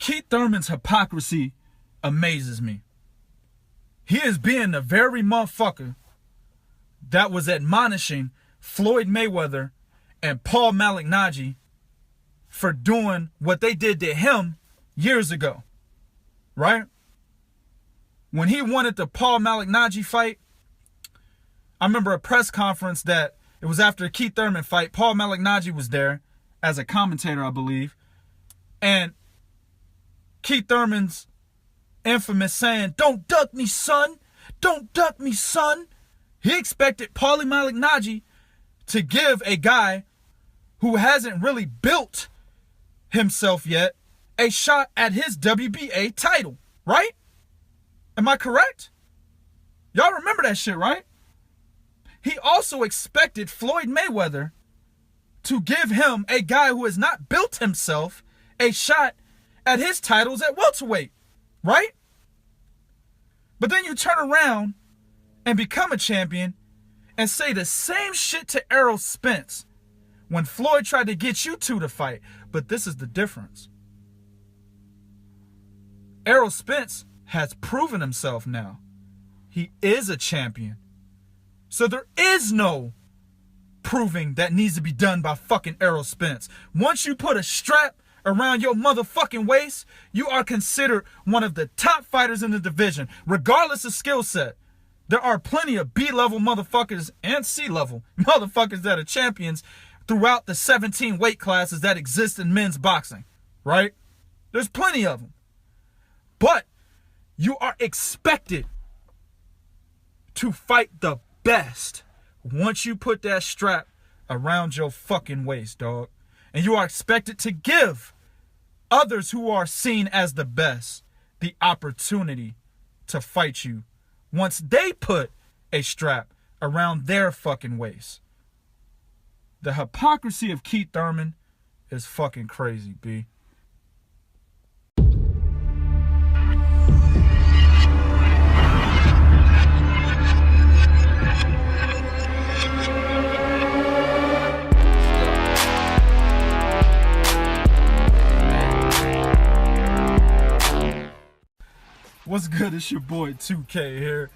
Keith Thurman's hypocrisy amazes me. He is being the very motherfucker that was admonishing Floyd Mayweather and Paul Malignaggi for doing what they did to him years ago, right? When he wanted the Paul Malignaggi fight, I remember a press conference that it was after a Keith Thurman fight. Paul Malignaggi was there as a commentator, I believe. And Keith Thurman's infamous saying, "Don't duck me, son. Don't duck me, son." He expected Paulie Malignaggi to give a guy who hasn't really built himself yet a shot at his WBA title, right? Am I correct? Y'all remember that shit, right? He also expected Floyd Mayweather to give him, a guy who has not built himself, a shot at his titles at welterweight, right? But then you turn around and become a champion and say the same shit to Errol Spence when Floyd tried to get you two to fight. But this is the difference. Errol Spence has proven himself now. He is a champion. So there is no proving that needs to be done by fucking Errol Spence. Once you put a strap around your motherfucking waist, you are considered one of the top fighters in the division, regardless of skill set. There are plenty of B-level motherfuckers and C-level motherfuckers that are champions throughout the 17 weight classes that exist in men's boxing, right? There's plenty of them. But you are expected to fight the best once you put that strap around your fucking waist, dog. And you are expected to give others who are seen as the best the opportunity to fight you once they put a strap around their fucking waist. The hypocrisy of Keith Thurman is fucking crazy, B. What's good? It's your boy 2K here.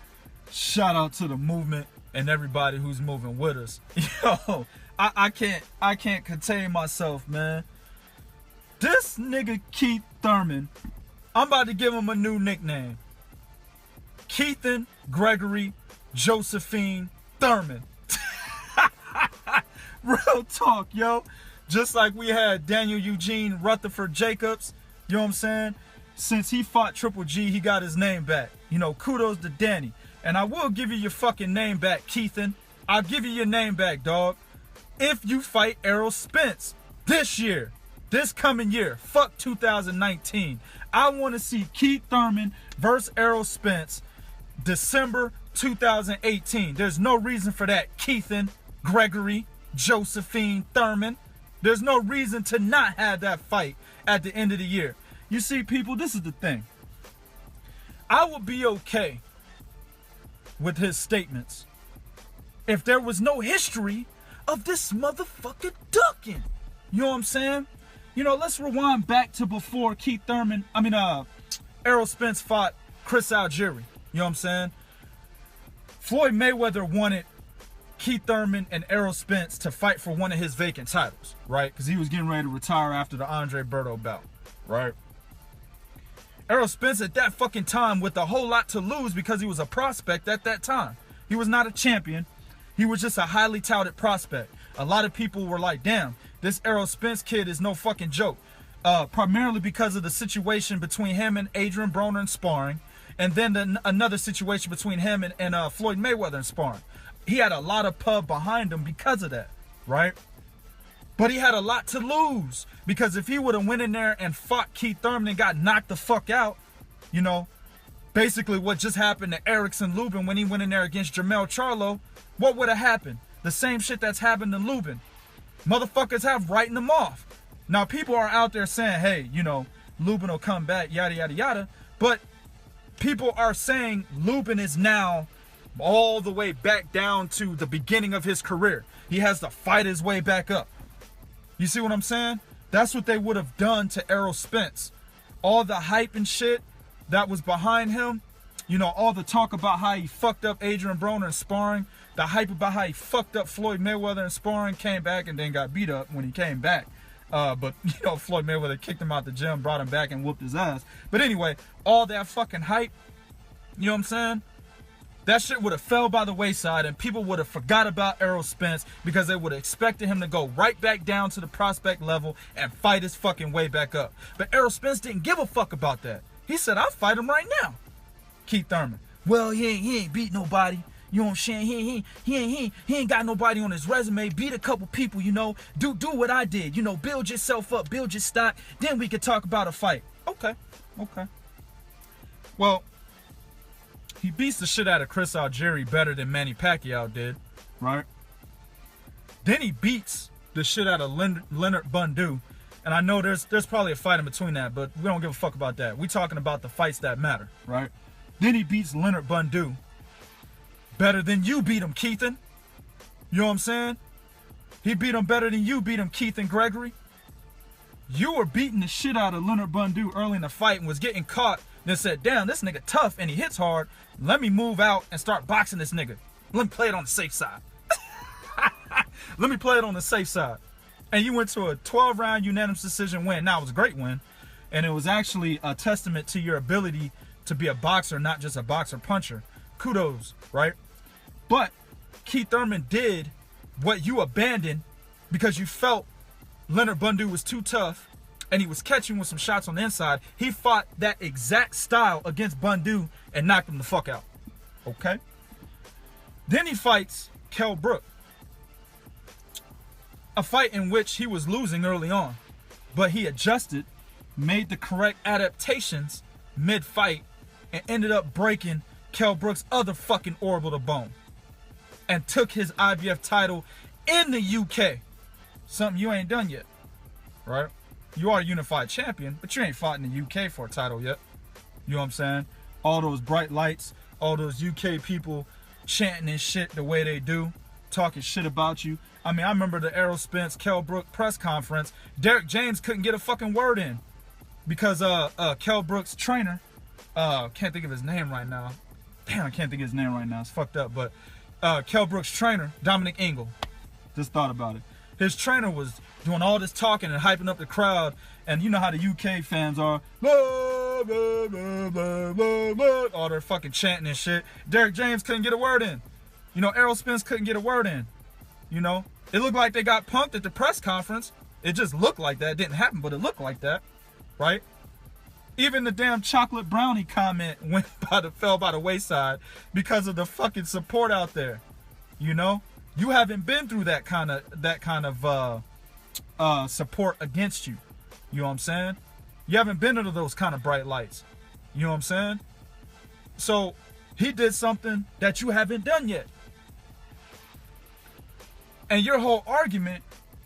Shout out to the movement and everybody who's moving with us. Yo, I can't contain myself, man. This nigga Keith Thurman, I'm about to give him a new nickname. Keithan Gregory Josephine Thurman. Real talk, yo. Just like we had Daniel Eugene Rutherford Jacobs, you know what I'm saying? Since he fought Triple G, he got his name back. You know, kudos to Danny. And I will give you your fucking name back, Keithan. I'll give you your name back, dog. If you fight Errol Spence this year, this coming year, fuck 2019. I want to see Keith Thurman versus Errol Spence December 2018. There's no reason for that, Keithan Gregory Josephine Thurman. There's no reason to not have that fight at the end of the year. You see, people, this is the thing. I would be okay with his statements if there was no history of this motherfucker ducking. You know what I'm saying? You know, let's rewind back to before Errol Spence fought Chris Algieri. You know what I'm saying? Floyd Mayweather wanted Keith Thurman and Errol Spence to fight for one of his vacant titles, right? Because he was getting ready to retire after the Andre Berto bout, right? Errol Spence at that fucking time with a whole lot to lose because he was a prospect at that time. He was not a champion. He was just a highly touted prospect. A lot of people were like, damn, this Errol Spence kid is no fucking joke. Primarily because of the situation between him and Adrian Broner in sparring. And then another situation between him and Floyd Mayweather in sparring. He had a lot of pub behind him because of that, right? But he had a lot to lose because if he would have went in there and fought Keith Thurman and got knocked the fuck out, you know, basically what just happened to Erickson Lubin when he went in there against Jermell Charlo, what would have happened? The same shit that's happened to Lubin. Motherfuckers have writing them off. Now people are out there saying, hey, you know, Lubin will come back, yada, yada, yada. But people are saying Lubin is now all the way back down to the beginning of his career. He has to fight his way back up. You see what I'm saying? That's what they would have done to Errol Spence all the hype and shit that was behind him, you know, all the talk about how he fucked up Adrian Broner in sparring, the hype about how he fucked up Floyd Mayweather in sparring, came back and then got beat up when he came back. But, you know, Floyd Mayweather kicked him out the gym, brought him back and whooped his ass. But anyway, all that fucking hype, you know what I'm saying? That shit would have fell by the wayside and people would have forgot about Errol Spence because they would have expected him to go right back down to the prospect level and fight his fucking way back up. But Errol Spence didn't give a fuck about that. He said, I'll fight him right now. Keith Thurman. Well, he ain't beat nobody. You know what I'm saying? He ain't got nobody on his resume. Beat a couple people, you know. Do what I did. You know, build yourself up, build your stock. Then we could talk about a fight. Okay. Well, he beats the shit out of Chris Algieri better than Manny Pacquiao did, right? Then he beats the shit out of Leonard Bundu. And I know there's probably a fight in between that, but we don't give a fuck about that. We talking about the fights that matter, right? Then he beats Leonard Bundu. Better than you beat him, Keithan. You know what I'm saying? He beat him better than you beat him, Keithan Gregory. You were beating the shit out of Leonard Bundu early in the fight and was getting caught. Then said, damn, this nigga tough and he hits hard. Let me move out and start boxing this nigga. Let me play it on the safe side. Let me play it on the safe side. And you went to a 12-round unanimous decision win. Now, it was a great win. And it was actually a testament to your ability to be a boxer, not just a boxer-puncher. Kudos, right? But Keith Thurman did what you abandoned because you felt Leonard Bundu was too tough and he was catching with some shots on the inside. He fought that exact style against Bundu and knocked him the fuck out. Okay? Then he fights Kell Brook. A fight in which he was losing early on, but he adjusted, made the correct adaptations mid-fight, and ended up breaking Kell Brook's other fucking orbital bone and took his IBF title in the UK. Something you ain't done yet, right? You are a unified champion, but you ain't fought in the UK for a title yet. You know what I'm saying? All those bright lights, all those UK people chanting and shit the way they do, talking shit about you. I mean, I remember the Errol Spence, Kell Brook press conference. Derek James couldn't get a fucking word in because Kell Brook's trainer, can't think of his name right now. Damn, I can't think of his name right now. It's fucked up. But Kell Brook's trainer, Dominic Ingle, just thought about it. His trainer was doing all this talking and hyping up the crowd. And you know how the UK fans are. Blah, blah, blah, blah, blah, blah, all their fucking chanting and shit. Derek James couldn't get a word in. You know, Errol Spence couldn't get a word in. You know, it looked like they got punked at the press conference. It just looked like that. It didn't happen, but it looked like that, right? Even the damn chocolate brownie comment fell by the wayside because of the fucking support out there. You know, you haven't been through that kind of support against you. You know what I'm saying? You haven't been under those kind of bright lights. You know what I'm saying? So he did something that you haven't done yet. And your whole argument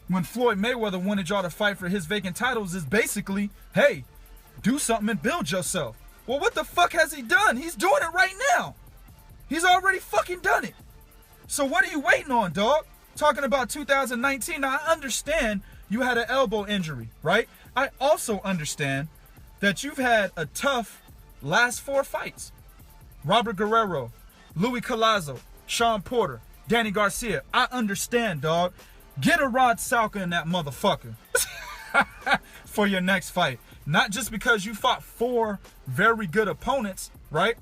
when Floyd Mayweather wanted y'all to fight for his vacant titles is basically, hey, do something and build yourself. Well, what the fuck has he done? He's doing it right now. He's already fucking done it. So what are you waiting on, dog? Talking about 2019, now I understand you had an elbow injury, right? I also understand that you've had a tough last 4 fights. Robert Guerrero, Louis Collazo, Sean Porter, Danny Garcia. I understand, dog. Get a Rod Salka in that motherfucker for your next fight. Not just because you fought 4 very good opponents, right?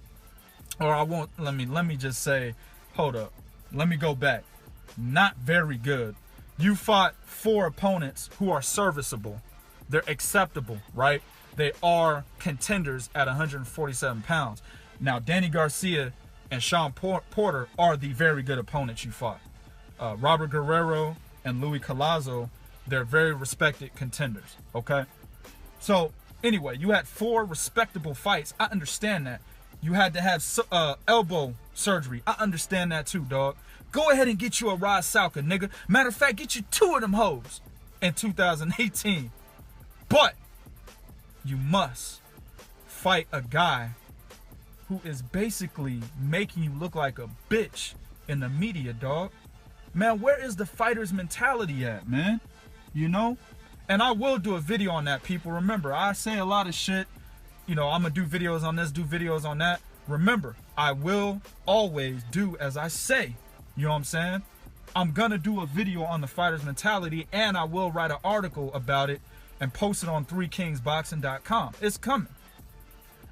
Or I won't, let me just say, hold up. Let me go back. Not very good. You fought 4 opponents who are serviceable. They're acceptable, right? They are contenders at 147 pounds. Now, Danny Garcia and Sean Porter are the very good opponents you fought. Robert Guerrero and Louis Collazo, they're very respected contenders, okay? So, anyway, you had 4 respectable fights. I understand that. You had to have elbow surgery. I understand that too, dog. Go ahead and get you a Rod Salka, nigga. Matter of fact, get you 2 of them hoes in 2018. But you must fight a guy who is basically making you look like a bitch in the media, dog. Man, where is the fighter's mentality at, man? You know? And I will do a video on that, people. Remember, I say a lot of shit. you know, I'm going to do videos on this, do videos on that. Remember, I will always do as I say. You know what I'm saying? I'm going to do a video on the fighter's mentality, and I will write an article about it and post it on 3kingsboxing.com. It's coming.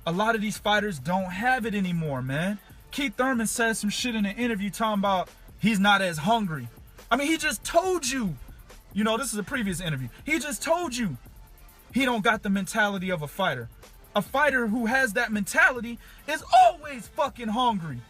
A lot of these fighters don't have it anymore, man. Keith Thurman said some shit in an interview talking about he's not as hungry. I mean, he just told you. You know, this is a previous interview. He just told you he don't got the mentality of a fighter. A fighter who has that mentality is always fucking hungry.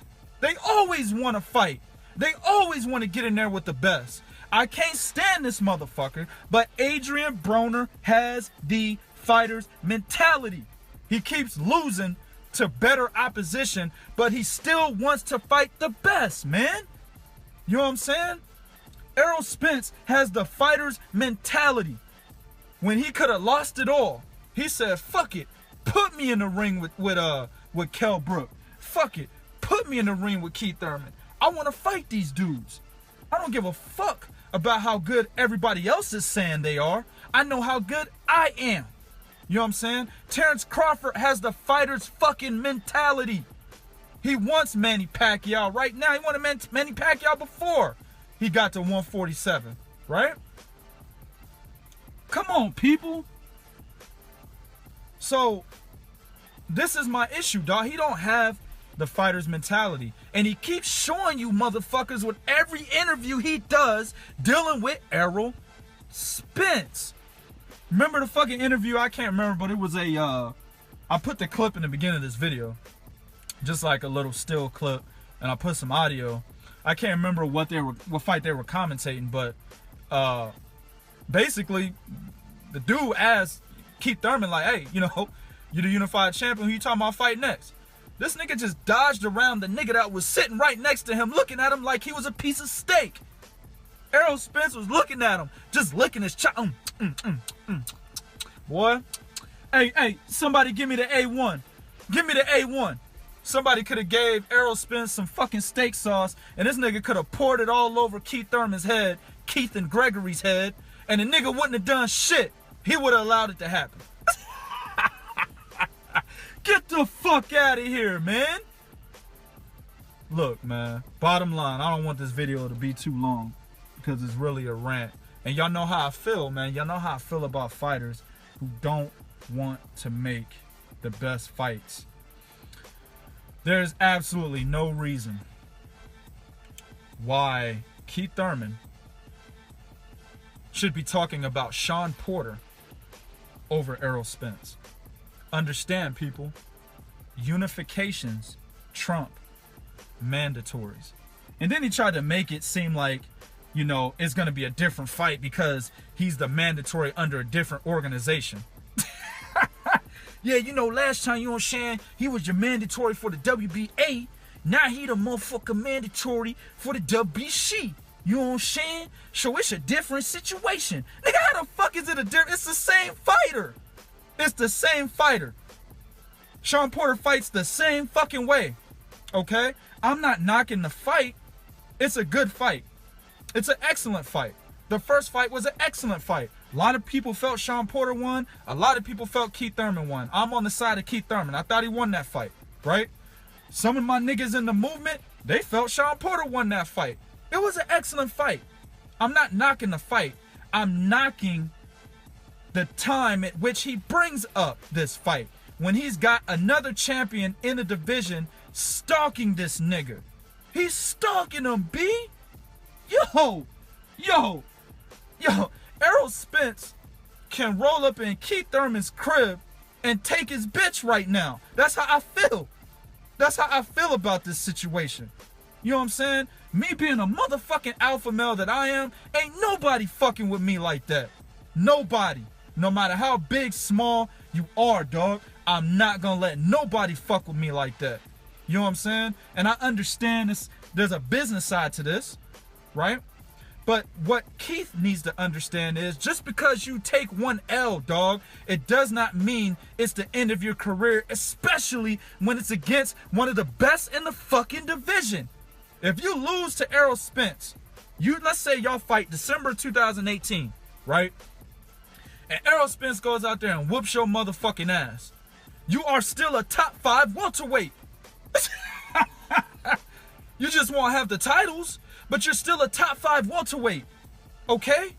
They always want to fight. They always want to get in there with the best. I can't stand this motherfucker, but Adrian Broner has the fighter's mentality. He keeps losing to better opposition, but he still wants to fight the best, man. You know what I'm saying? Errol Spence has the fighter's mentality. When he could have lost it all, he said, fuck it. Put me in the ring with Kell Brook. Fuck it. Put me in the ring with Keith Thurman. I want to fight these dudes. I don't give a fuck about how good everybody else is saying they are. I know how good I am. You know what I'm saying? Terrence Crawford has the fighter's fucking mentality. He wants Manny Pacquiao right now. He wanted Manny Pacquiao before he got to 147, right? Come on, people. So, this is my issue, dog. He don't have the fighter's mentality. And he keeps showing you motherfuckers with every interview he does dealing with Errol Spence. Remember the fucking interview? I can't remember, but it was a, I put the clip in the beginning of this video. Just like a little still clip. And I put some audio. I can't remember what fight they were commentating, but basically, the dude asked Keith Thurman, like, hey, you know, you the unified champion, who you talking about fight next? This nigga just dodged around the nigga that was sitting right next to him, looking at him like he was a piece of steak. Errol Spence was looking at him, just licking his chop. Boy, hey, somebody give me the A1. Give me the A1. Somebody could have gave Errol Spence some fucking steak sauce, and this nigga could have poured it all over Keith Thurman's head, Keith and Gregory's head, and the nigga wouldn't have done shit. He would have allowed it to happen. Get the fuck out of here, man. Look, man, bottom line, I don't want this video to be too long because it's really a rant. And y'all know how I feel, man. Y'all know how I feel about fighters who don't want to make the best fights. There's absolutely no reason why Keith Thurman should be talking about Shawn Porter over Errol Spence. Understand, people, unifications trump mandatories. And then he tried to make it seem like, you know, it's going to be a different fight because he's the mandatory under a different organization. Yeah, you know, last time, you know what I'm saying, he was your mandatory for the WBA. Now he the motherfucker mandatory for the WBC. You know what I'm saying? So it's a different situation. Nigga, how the fuck is it a different? It's the same fighter. It's the same fighter. Shawn Porter fights the same fucking way. Okay? I'm not knocking the fight. It's a good fight. It's an excellent fight. The first fight was an excellent fight. A lot of people felt Shawn Porter won. A lot of people felt Keith Thurman won. I'm on the side of Keith Thurman. I thought he won that fight, right? Some of my niggas in the movement, they felt Shawn Porter won that fight. It was an excellent fight. I'm not knocking the fight. I'm knocking the time at which he brings up this fight. When he's got another champion in the division stalking this nigga. He's stalking him, B. Yo. Errol Spence can roll up in Keith Thurman's crib and take his bitch right now. That's how I feel. That's how I feel about this situation. You know what I'm saying? Me being a motherfucking alpha male that I am, ain't nobody fucking with me like that. Nobody. No matter how big, small you are, dog, I'm not gonna let nobody fuck with me like that. You know what I'm saying? And I understand this. There's a business side to this, right? But what Keith needs to understand is just because you take one L, dog, it does not mean it's the end of your career, especially when it's against one of the best in the fucking division. If you lose to Errol Spence, let's say y'all fight December 2018, right? And Errol Spence goes out there and whoops your motherfucking ass. You are still a top 5 welterweight. You just won't have the titles, but you're still a top 5 welterweight. Okay?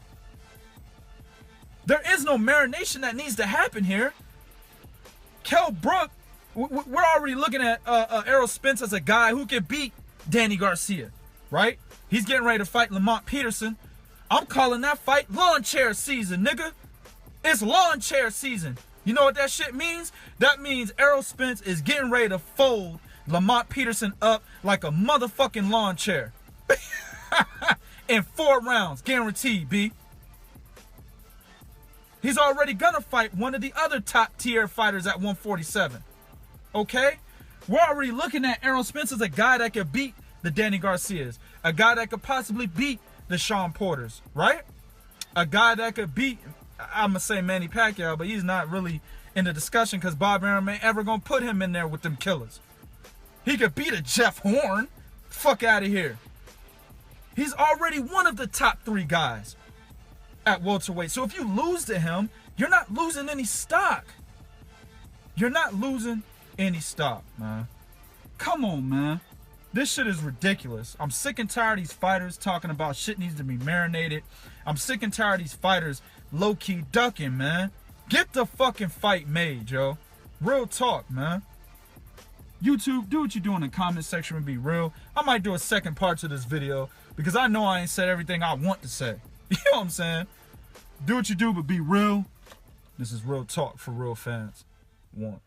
There is no marination that needs to happen here. Kell Brook, we're already looking at Errol Spence as a guy who can beat Danny Garcia, right? He's getting ready to fight Lamont Peterson. I'm calling that fight lawn chair season, nigga. It's lawn chair season. You know what that shit means? That means Errol Spence is getting ready to fold Lamont Peterson up like a motherfucking lawn chair. In 4 rounds, guaranteed, B. He's already gonna fight one of the other top tier fighters at 147. Okay? We're already looking at Errol Spence as a guy that could beat the Danny Garcias. A guy that could possibly beat the Sean Porters, right? A guy that could beat, I'm gonna say Manny Pacquiao, but he's not really in the discussion because Bob Arum ain't ever gonna put him in there with them killers. He could beat a Jeff Horn. Fuck out of here. He's already one of the top 3 guys at welterweight. So if you lose to him, you're not losing any stock. You're not losing any stock, man. Come on, man. This shit is ridiculous. I'm sick and tired of these fighters talking about shit needs to be marinated. I'm sick and tired of these fighters low-key ducking, man. Get the fucking fight made, yo. Real talk, man. YouTube, do what you do in the comment section and be real. I might do a second part to this video because I know I ain't said everything I want to say. You know what I'm saying? Do what you do, but be real. This is real talk for real fans. 1.